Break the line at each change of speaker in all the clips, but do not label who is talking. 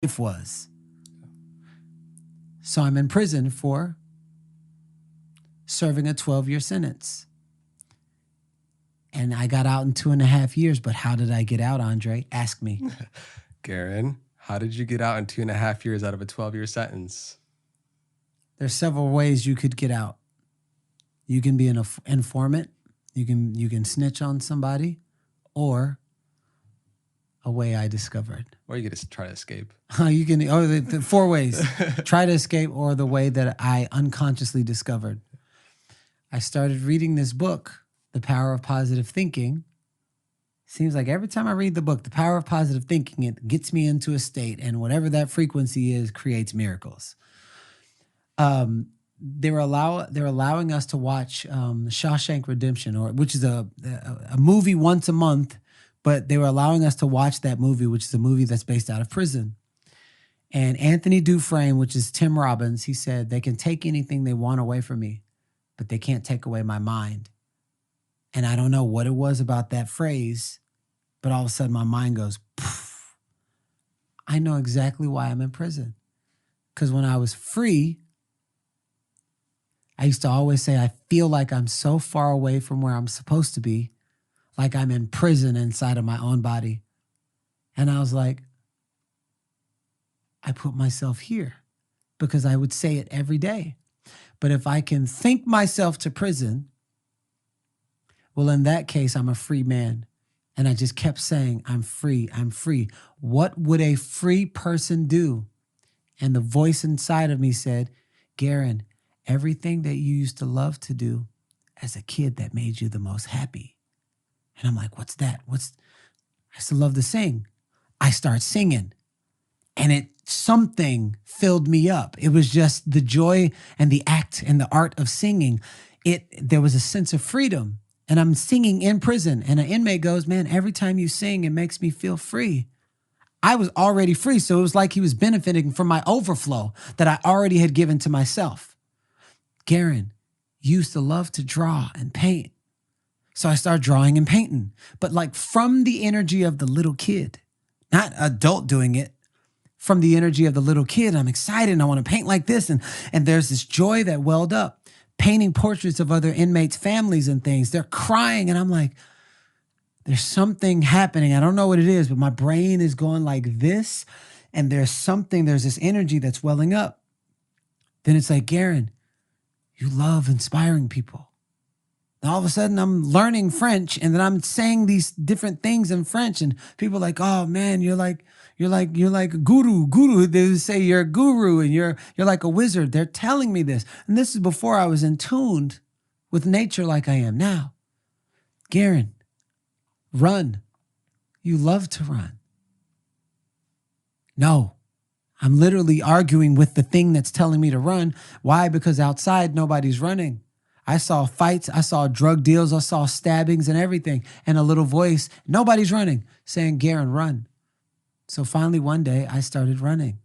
life was. So I'm in prison for serving a 12-year sentence. And I got out in 2.5 years, but how did I get out, Andre? Ask me.
Garen, how did you get out in 2.5 years out of a 12-year sentence?
There's several ways you could get out. You can be an informant. You can snitch on somebody, or a way I discovered.
Or you could just try to escape.
You can, or the 4 ways. Try to escape, or the way that I unconsciously discovered. I started reading this book, The Power of Positive Thinking. Seems like every time I read the book, The Power of Positive Thinking, it gets me into a state, and whatever that frequency is creates miracles. They're allowing us to watch Shawshank Redemption, which is a movie once a month, but they were allowing us to watch that movie, which is a movie that's based out of prison. And Anthony Dufresne, which is Tim Robbins, he said, they can take anything they want away from me, but they can't take away my mind. And I don't know what it was about that phrase, but all of a sudden my mind goes, poof. I know exactly why I'm in prison. Because when I was free, I used to always say, I feel like I'm so far away from where I'm supposed to be, like I'm in prison inside of my own body. And I was like, I put myself here, because I would say it every day. But if I can think myself to prison, well, in that case, I'm a free man. And I just kept saying, I'm free, I'm free. What would a free person do? And the voice inside of me said, Garen, everything that you used to love to do as a kid that made you the most happy. And I'm like, what's that? I used to love to sing. I start singing, and something filled me up. It was just the joy and the act and the art of singing. There was a sense of freedom, and I'm singing in prison, and an inmate goes, man, every time you sing, it makes me feel free. I was already free, so it was like he was benefiting from my overflow that I already had given to myself. Garen, you used to love to draw and paint. So I started drawing and painting, but like from the energy of the little kid, not adult doing it, from the energy of the little kid. I'm excited and I want to paint like this. And there's this joy that welled up, painting portraits of other inmates' families and things. They're crying. And I'm like, there's something happening. I don't know what it is, but my brain is going like this. And there's this energy that's welling up. Then it's like, Garen, you love inspiring people. And all of a sudden I'm learning French, and then I'm saying these different things in French, and people are like, oh man, you're like a guru. They would say you're a guru and you're like a wizard. They're telling me this. And this is before I was in tune with nature like I am now. Garen, run. You love to run. No, I'm literally arguing with the thing that's telling me to run. Why? Because outside nobody's running. I saw fights, I saw drug deals, I saw stabbings and everything. And a little voice, nobody's running, saying, Garen, run. So finally one day I started running,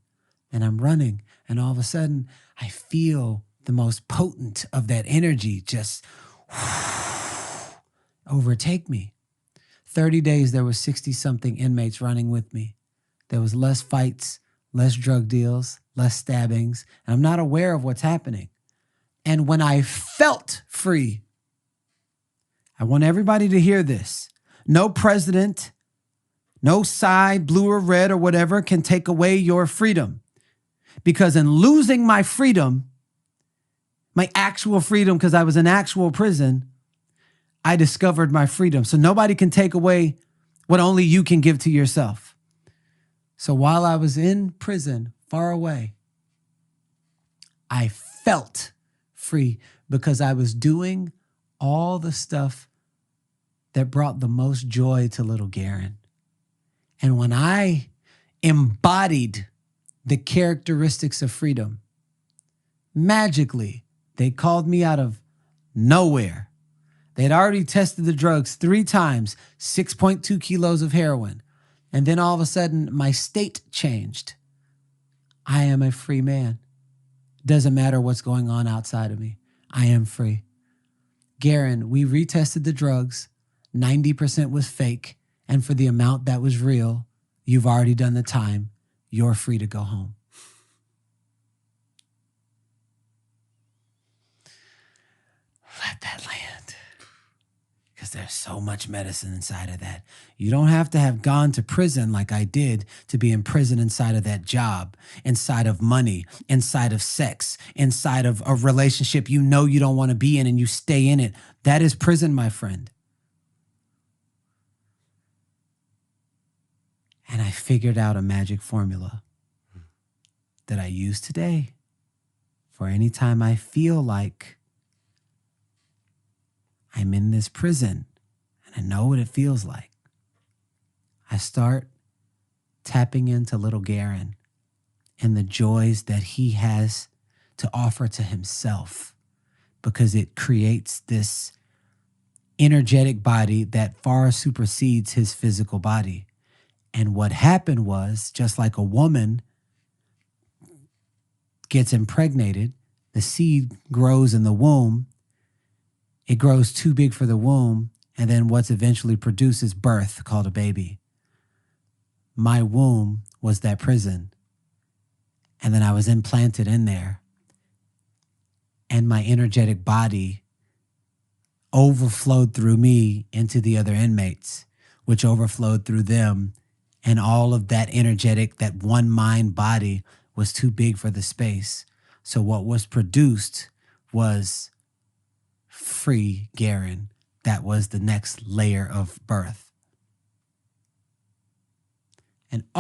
and I'm running. And all of a sudden I feel the most potent of that energy just overtake me. 30 days, there were 60-something inmates running with me. There was less fights, less drug deals, less stabbings. And I'm not aware of what's happening. And when I felt free, I want everybody to hear this. No president, no side, blue or red or whatever, can take away your freedom. Because in losing my freedom, my actual freedom, because I was in actual prison, I discovered my freedom. So nobody can take away what only you can give to yourself. So while I was in prison, far away, I felt free, because I was doing all the stuff that brought the most joy to little Garen. And when I embodied the characteristics of freedom, magically, they called me out of nowhere. They had already tested the drugs 3 times, 6.2 kilos of heroin. And then all of a sudden, my state changed. I am a free man. Doesn't matter what's going on outside of me. I am free. Garen, we retested the drugs. 90% was fake. And for the amount that was real, you've already done the time. you're free to go home. Let that land. Because there's so much medicine inside of that. You don't have to have gone to prison like I did to be in prison inside of that job, inside of money, inside of sex, inside of a relationship you know you don't want to be in and you stay in it. That is prison, my friend. And I figured out a magic formula that I use today for any time I feel like I'm in this prison and I know what it feels like. I start tapping into little Garen and the joys that he has to offer to himself, because it creates this energetic body that far supersedes his physical body. And what happened was, just like a woman gets impregnated, the seed grows in the womb. It grows too big for the womb, and then what's eventually produced is birth, called a baby. My womb was that prison, and then I was implanted in there, and my energetic body overflowed through me into the other inmates, which overflowed through them, and all of that energetic, that one mind body was too big for the space. So what was produced was free Garen. That was the next layer of birth. And all